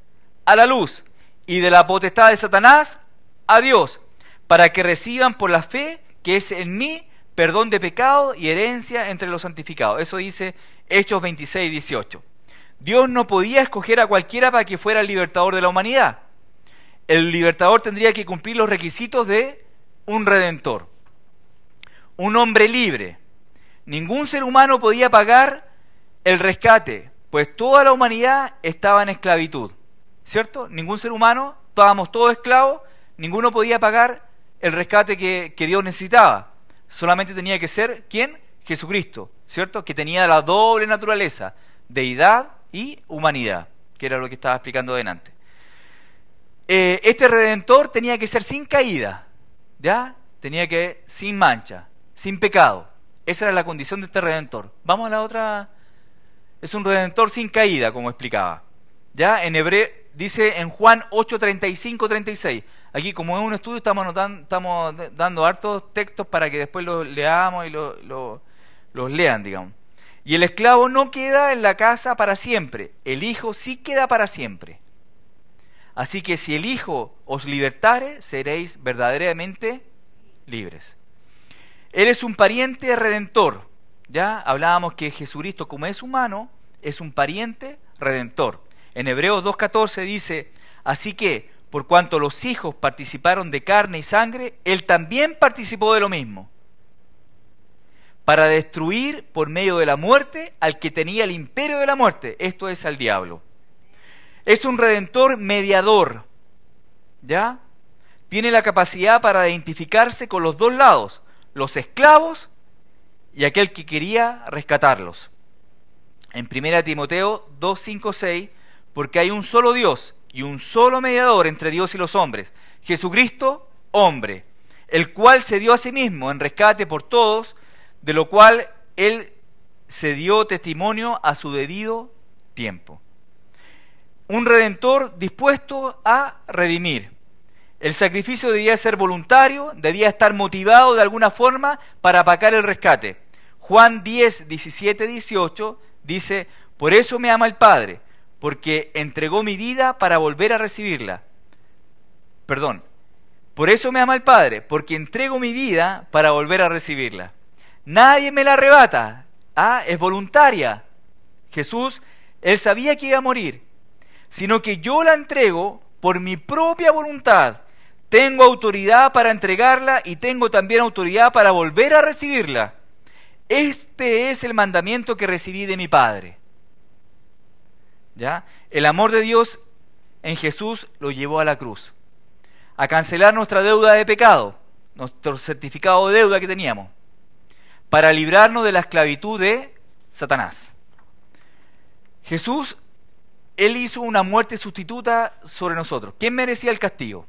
a la luz, y de la potestad de Satanás a Dios, para que reciban por la fe que es en mí, perdón de pecado y herencia entre los santificados. Eso dice Hechos 26, 18. Dios no podía escoger a cualquiera para que fuera el libertador de la humanidad. El libertador tendría que cumplir los requisitos de un redentor, un hombre libre. Ningún ser humano podía pagar el rescate, pues toda la humanidad estaba en esclavitud, ¿cierto? Ningún ser humano, estábamos todos esclavos, ninguno podía pagar el rescate que Dios necesitaba. Solamente tenía que ser, ¿quién? Jesucristo, ¿cierto? Que tenía la doble naturaleza, deidad y humanidad, que era lo que estaba explicando delante. Este Redentor tenía que ser sin caída, ¿ya? Tenía que sin mancha, sin pecado. Esa era la condición de este Redentor. Vamos a la otra. Es un Redentor sin caída, como explicaba. ¿Ya? En hebreo, dice en Juan 8, 35, 36. Aquí, como es un estudio, estamos dando hartos textos para que después los leamos y los lean, digamos. Y el esclavo no queda en la casa para siempre, el hijo sí queda para siempre. Así que si el Hijo os libertare, seréis verdaderamente libres. Él es un pariente redentor. Ya hablábamos que Jesucristo, como es humano, es un pariente redentor. En Hebreos 2:14 dice, así que, por cuanto los hijos participaron de carne y sangre, Él también participó de lo mismo, para destruir por medio de la muerte al que tenía el imperio de la muerte, esto es al diablo. Es un redentor mediador, ¿ya? Tiene la capacidad para identificarse con los dos lados, los esclavos y aquel que quería rescatarlos. En 1 Timoteo 2, 5, 6, porque hay un solo Dios y un solo mediador entre Dios y los hombres, Jesucristo, hombre, el cual se dio a sí mismo en rescate por todos, de lo cual Él se dio testimonio a su debido tiempo. Un redentor dispuesto a redimir. El sacrificio debía ser voluntario, debía estar motivado de alguna forma para pagar el rescate. Juan 10, 17, 18 dice, por eso me ama el Padre, porque entregó mi vida para volver a recibirla. Por eso me ama el Padre, porque entrego mi vida para volver a recibirla. Nadie me la arrebata. Es voluntaria. Jesús, él sabía que iba a morir, sino que yo la entrego por mi propia voluntad. Tengo autoridad para entregarla y tengo también autoridad para volver a recibirla. Este es el mandamiento que recibí de mi Padre. ¿Ya? El amor de Dios en Jesús lo llevó a la cruz, a cancelar nuestra deuda de pecado, nuestro certificado de deuda que teníamos, para librarnos de la esclavitud de Satanás. Jesús, él hizo una muerte sustituta sobre nosotros. ¿Quién merecía el castigo?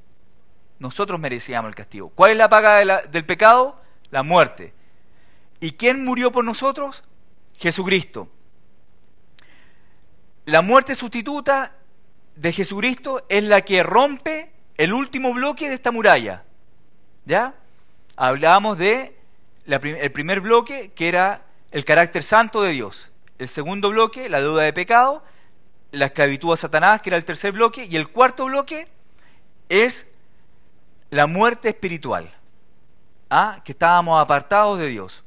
Nosotros merecíamos el castigo. ¿Cuál es la paga del pecado? La muerte. ¿Y quién murió por nosotros? Jesucristo. La muerte sustituta de Jesucristo es la que rompe el último bloque de esta muralla. ¿Ya? Hablábamos de el primer bloque, que era el carácter santo de Dios. El segundo bloque, la deuda de pecado, la esclavitud a Satanás, que era el tercer bloque, y el cuarto bloque es la muerte espiritual, que estábamos apartados de Dios.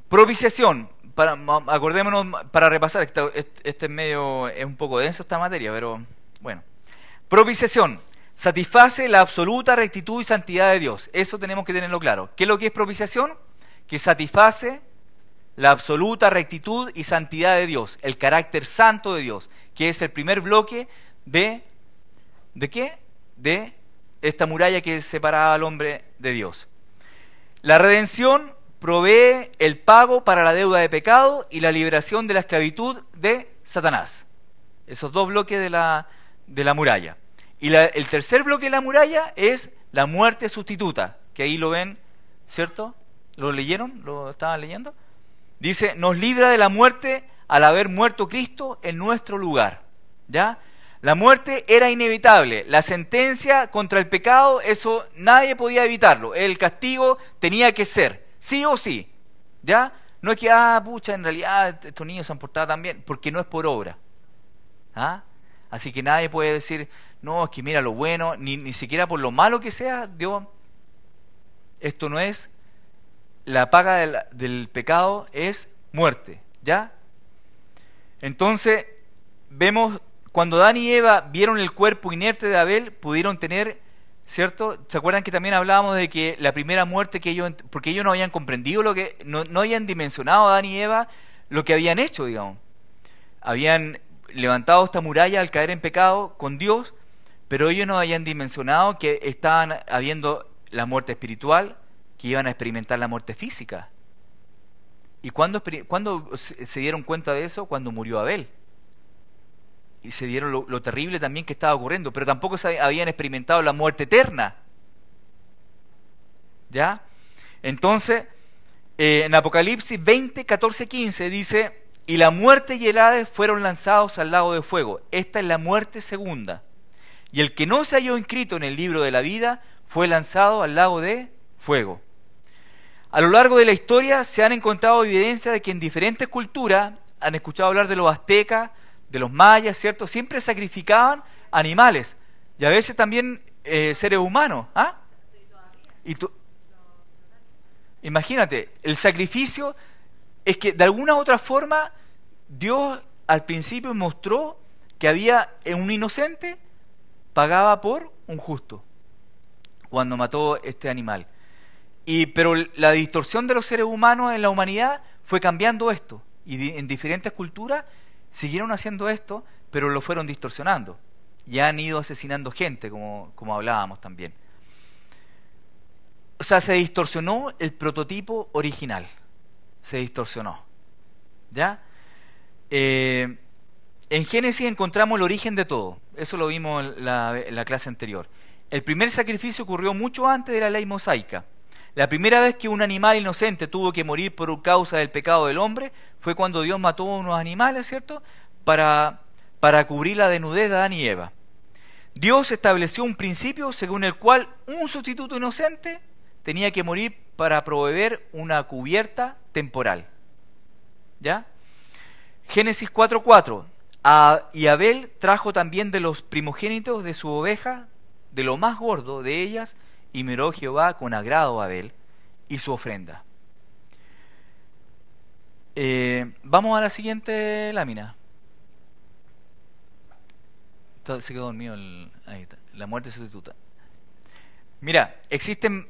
Propiciación, acordémonos para repasar, este es un poco denso esta materia, pero bueno. Propiciación, satisface la absoluta rectitud y santidad de Dios. Eso tenemos que tenerlo claro. ¿Qué es lo que es propiciación? Que satisface la absoluta rectitud y santidad de Dios, el carácter santo de Dios, que es el primer bloque ¿de qué? De esta muralla que separaba al hombre de Dios. La redención provee el pago para la deuda de pecado y la liberación de la esclavitud de Satanás. Esos dos bloques de la muralla. Y el tercer bloque de la muralla es la muerte sustituta, que ahí lo ven, ¿cierto? ¿Lo leyeron? ¿Lo estaban leyendo? Dice, nos libra de la muerte al haber muerto Cristo en nuestro lugar. ¿Ya? La muerte era inevitable. La sentencia contra el pecado, eso nadie podía evitarlo. El castigo tenía que ser, sí o sí. ¿Ya? No es que, pucha, en realidad estos niños se han portado tan bien, porque no es por obra. Así que nadie puede decir, no, es que mira lo bueno, ni siquiera por lo malo que sea, Dios, esto no es. La paga del pecado es muerte, ¿ya? Entonces, vemos, cuando Adán y Eva vieron el cuerpo inerte de Abel, pudieron tener, ¿cierto? ¿Se acuerdan que también hablábamos de que la primera muerte que ellos, porque ellos no habían comprendido no habían dimensionado a Adán y Eva lo que habían hecho, digamos. Habían levantado esta muralla al caer en pecado con Dios, pero ellos no habían dimensionado que estaban habiendo la muerte espiritual, que iban a experimentar la muerte física. ¿Y cuándo se dieron cuenta de eso? Cuando murió Abel. Y se dieron lo terrible también que estaba ocurriendo, pero tampoco habían experimentado la muerte eterna. ¿Ya? Entonces, en Apocalipsis 20, 14, 15 dice, y la muerte y el Hades fueron lanzados al lago de fuego. Esta es la muerte segunda. Y el que no se halló inscrito en el libro de la vida fue lanzado al lago de fuego. A lo largo de la historia se han encontrado evidencias de que en diferentes culturas, han escuchado hablar de los aztecas, de los mayas, ¿cierto? Siempre sacrificaban animales y a veces también seres humanos. Y imagínate, el sacrificio es que de alguna u otra forma Dios al principio mostró que había un inocente pagaba por un justo cuando mató este animal. Pero la distorsión de los seres humanos en la humanidad fue cambiando esto. Y en diferentes culturas siguieron haciendo esto, pero lo fueron distorsionando. Y han ido asesinando gente, como hablábamos también. O sea, se distorsionó el prototipo original. Se distorsionó. ¿Ya? En Génesis encontramos el origen de todo. Eso lo vimos en la clase anterior. El primer sacrificio ocurrió mucho antes de la ley mosaica. La primera vez que un animal inocente tuvo que morir por causa del pecado del hombre fue cuando Dios mató a unos animales, ¿cierto? Para cubrir la desnudez de Adán y Eva. Dios estableció un principio según el cual un sustituto inocente tenía que morir para proveer una cubierta temporal. ¿Ya? Génesis 4:4. Y Abel trajo también de los primogénitos de su oveja, de lo más gordo de ellas, y miró Jehová con agrado a Abel y su ofrenda. Vamos a la siguiente lámina. Se quedó dormido ahí está, la muerte sustituta. Mira, existen,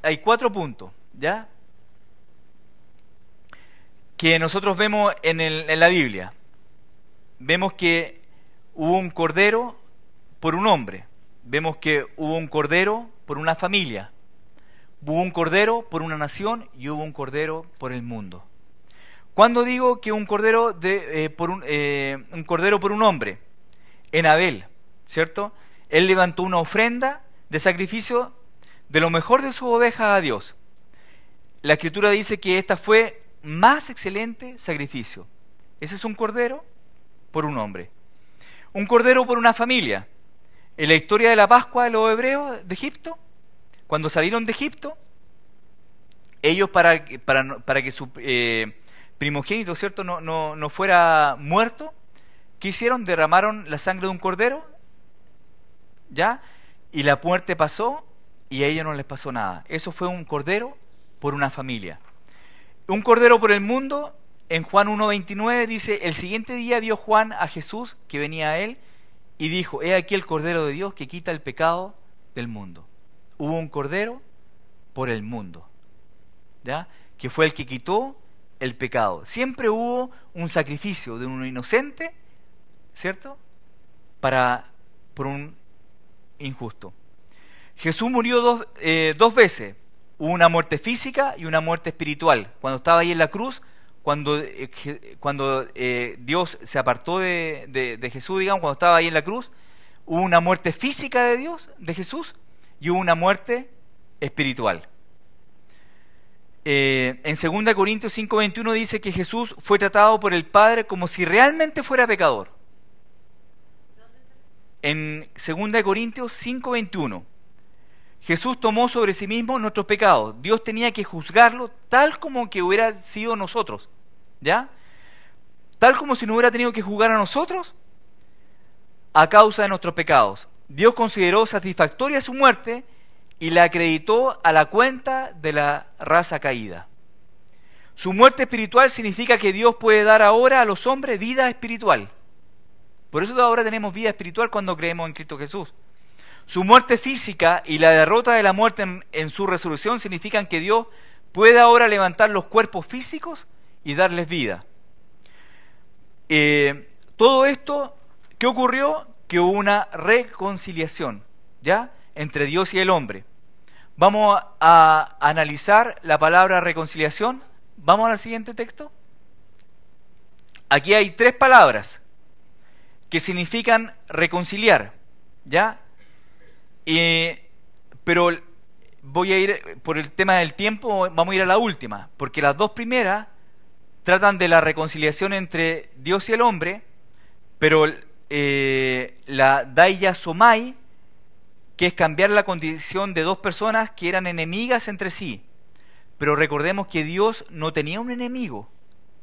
hay 4 puntos, ¿ya? Que nosotros vemos en la Biblia. Vemos que hubo un cordero por un hombre. Vemos que hubo un cordero por una familia. Hubo un cordero por una nación y hubo un cordero por el mundo. ¿Cuándo digo que un cordero un cordero por un hombre? En Abel, ¿cierto? Él levantó una ofrenda de sacrificio de lo mejor de sus ovejas a Dios. La Escritura dice que esta fue más excelente sacrificio. Ese es un cordero por un hombre. Un cordero por una familia. En la historia de la Pascua de los hebreos de Egipto, cuando salieron de Egipto, ellos para que su primogénito, ¿cierto?, no fuera muerto, ¿qué hicieron? Derramaron la sangre de un cordero, ¿ya? Y la muerte pasó y a ellos no les pasó nada. Eso fue un cordero por una familia. Un cordero por el mundo, en Juan 1:29 dice, el siguiente día vio Juan a Jesús que venía a él y dijo, he aquí el cordero de Dios que quita el pecado del mundo. Hubo un cordero por el mundo, ¿ya? Que fue el que quitó el pecado. Siempre hubo un sacrificio de un inocente, ¿cierto?, por un injusto. Jesús murió dos veces. Hubo una muerte física y una muerte espiritual. Cuando estaba ahí en la cruz, cuando Dios se apartó de Jesús, digamos, cuando estaba ahí en la cruz, hubo una muerte física de Dios, de Jesús, y hubo una muerte espiritual. En 2 Corintios 5:21 dice que Jesús fue tratado por el Padre como si realmente fuera pecador. En 2 Corintios 5:21, Jesús tomó sobre sí mismo nuestros pecados. Dios tenía que juzgarlo tal como que hubiera sido nosotros, ¿ya? Tal como si nos hubiera tenido que juzgar a nosotros a causa de nuestros pecados. Dios consideró satisfactoria su muerte y la acreditó a la cuenta de la raza caída. Su muerte espiritual significa que Dios puede dar ahora a los hombres vida espiritual. Por eso ahora tenemos vida espiritual cuando creemos en Cristo Jesús. Su muerte física y la derrota de la muerte en su resurrección significan que Dios puede ahora levantar los cuerpos físicos y darles vida. Todo esto, ¿qué ocurrió? Que hubo una reconciliación, ¿ya?, entre Dios y el hombre. Vamos a analizar la palabra reconciliación. Vamos al siguiente texto. Aquí hay 3 palabras que significan reconciliar, ¿ya? Pero voy a ir, por el tema del tiempo, vamos a ir a la última, porque las 2 primeras tratan de la reconciliación entre Dios y el hombre, pero la daiyasomai, que es cambiar la condición de 2 personas que eran enemigas entre sí. Pero recordemos que Dios no tenía un enemigo,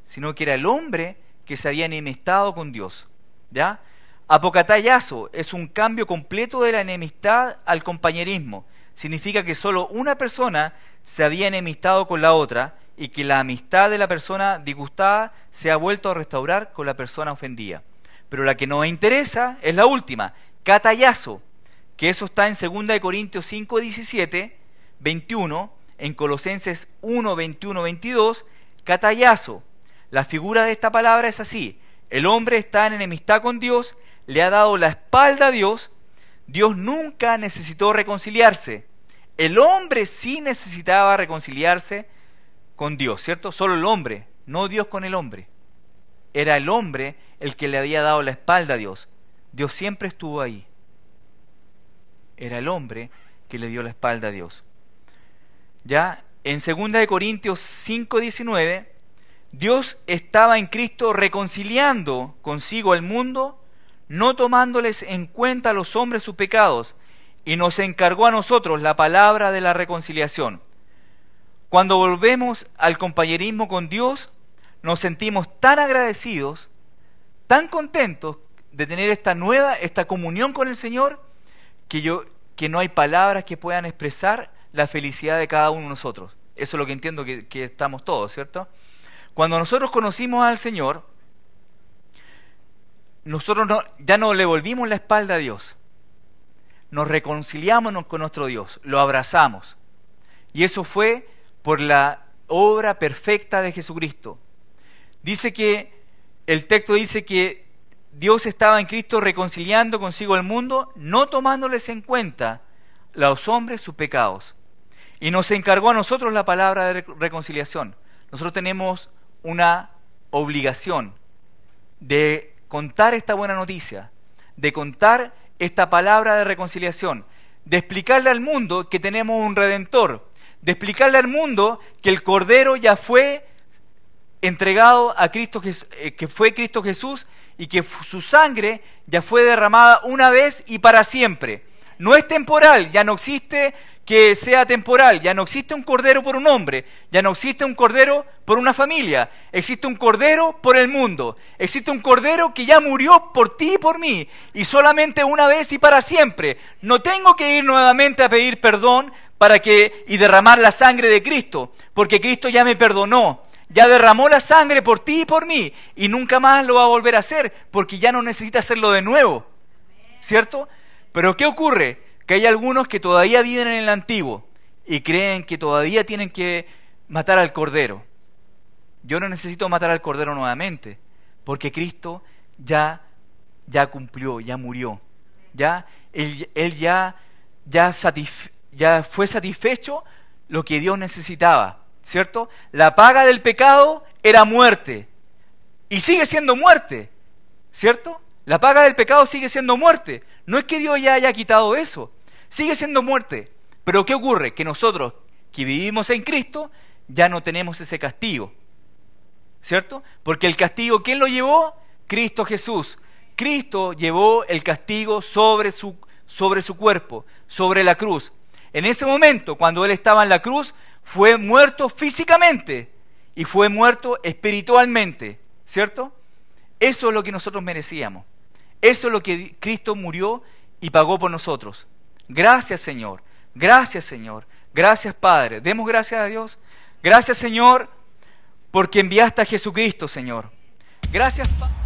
sino que era el hombre que se había enemistado con Dios, ¿ya? Apocatayazo es un cambio completo de la enemistad al compañerismo. Significa que solo una persona se había enemistado con la otra y que la amistad de la persona disgustada se ha vuelto a restaurar con la persona ofendida. Pero la que nos interesa es la última, katayazo, que eso está en 2 Corintios 5, 17, 21, en Colosenses 1, 21, 22, katayazo. La figura de esta palabra es así: el hombre está en enemistad con Dios, le ha dado la espalda a Dios. Dios nunca necesitó reconciliarse. El hombre sí necesitaba reconciliarse con Dios, ¿cierto? Solo el hombre, no Dios con el hombre. Era el hombre el que le había dado la espalda a Dios. Dios siempre estuvo ahí. Era el hombre que le dio la espalda a Dios. Ya en 2 Corintios 5, 19, Dios estaba en Cristo reconciliando consigo al mundo, no tomándoles en cuenta a los hombres sus pecados, y nos encargó a nosotros la palabra de la reconciliación. Cuando volvemos al compañerismo con Dios, nos sentimos tan agradecidos, tan contentos de tener esta comunión con el Señor, que no hay palabras que puedan expresar la felicidad de cada uno de nosotros. Eso es lo que entiendo que estamos todos, ¿cierto? Cuando nosotros conocimos al Señor, nosotros ya no le volvimos la espalda a Dios. Nos reconciliamos con nuestro Dios, lo abrazamos. Y eso fue por la obra perfecta de Jesucristo. El texto dice que Dios estaba en Cristo reconciliando consigo el mundo, no tomándoles en cuenta a los hombres sus pecados. Y nos encargó a nosotros la palabra de reconciliación. Nosotros tenemos una obligación de contar esta buena noticia, de contar esta palabra de reconciliación, de explicarle al mundo que tenemos un Redentor, de explicarle al mundo que el Cordero ya fue entregado a Cristo, que fue Cristo Jesús, y que su sangre ya fue derramada una vez y para siempre. No es temporal, ya no existe que sea temporal, ya no existe un cordero por un hombre, ya no existe un cordero por una familia, existe un cordero por el mundo, existe un cordero que ya murió por ti y por mí, y solamente una vez y para siempre. No tengo que ir nuevamente a pedir perdón y derramar la sangre de Cristo, porque Cristo ya me perdonó, ya derramó la sangre por ti y por mí, y nunca más lo va a volver a hacer, porque ya no necesita hacerlo de nuevo, ¿cierto? Pero ¿qué ocurre? Que hay algunos que todavía viven en el antiguo y creen que todavía tienen que matar al Cordero. Yo no necesito matar al Cordero nuevamente, porque Cristo ya cumplió, ya murió. Él ya fue satisfecho lo que Dios necesitaba, ¿cierto? La paga del pecado era muerte, y sigue siendo muerte, ¿cierto? La paga del pecado sigue siendo muerte. No es que Dios ya haya quitado eso, sigue siendo muerte. Pero ¿qué ocurre? Que nosotros que vivimos en Cristo ya no tenemos ese castigo, ¿cierto? Porque el castigo, ¿quién lo llevó? Cristo Jesús. Cristo llevó el castigo sobre su cuerpo, sobre la cruz. En ese momento, cuando Él estaba en la cruz, fue muerto físicamente y fue muerto espiritualmente, ¿cierto? Eso es lo que nosotros merecíamos. Eso es lo que Cristo murió y pagó por nosotros. Gracias, Señor. Gracias, Señor. Gracias, Padre. Demos gracias a Dios. Gracias, Señor, porque enviaste a Jesucristo, Señor. Gracias, Padre.